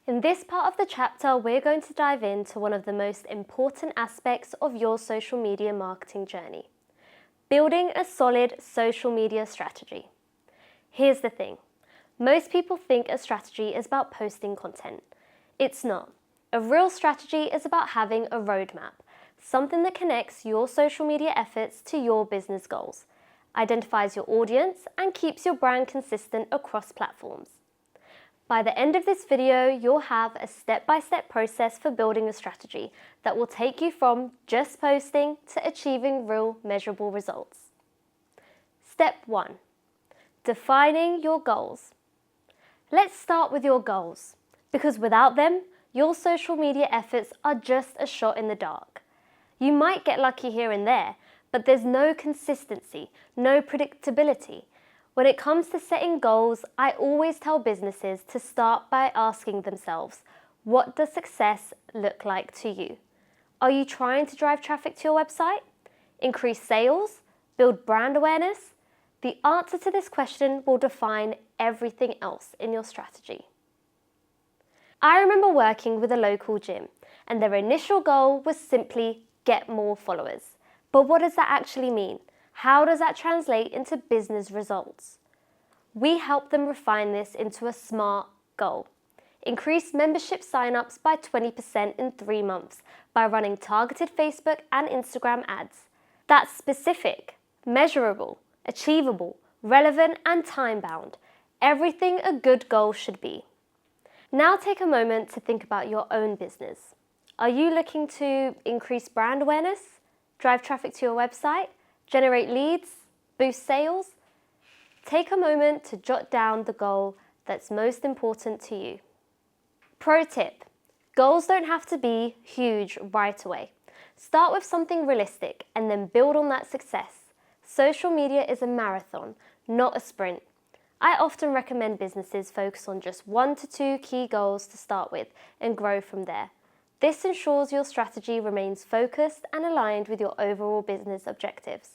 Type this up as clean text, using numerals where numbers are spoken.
In this part of the chapter, we're going to dive into one of the most important aspects of your social media marketing journey: building a solid social media strategy. Here's the thing. Most people think a strategy is about posting content. It's not. A real strategy is about having a roadmap, something that connects your social media efforts to your business goals, identifies your audience, and keeps your brand consistent across platforms. By the end of this video, you'll have a step-by-step process for building a strategy that will take you from just posting to achieving real measurable results. Step 1. Defining your goals. Let's start with your goals, because without them, your social media efforts are just a shot in the dark. You might get lucky here and there, but there's no consistency, no predictability. When it comes to setting goals, I always tell businesses to start by asking themselves, what does success look like to you? Are you trying to drive traffic to your website? Increase sales? Build brand awareness? The answer to this question will define everything else in your strategy. I remember working with a local gym, and their initial goal was simply get more followers. But what does that actually mean? How does that translate into business results? We help them refine this into a SMART goal. Increase membership signups by 20% in 3 months by running targeted Facebook and Instagram ads. That's specific, measurable, achievable, relevant, and time-bound. Everything a good goal should be. Now take a moment to think about your own business. Are you looking to increase brand awareness, drive traffic to your website, generate leads, boost sales? Take a moment to jot down the goal that's most important to you. Pro tip: goals don't have to be huge right away. Start with something realistic and then build on that success. Social media is a marathon, not a sprint. I often recommend businesses focus on just 1 to 2 key goals to start with and grow from there. This ensures your strategy remains focused and aligned with your overall business objectives.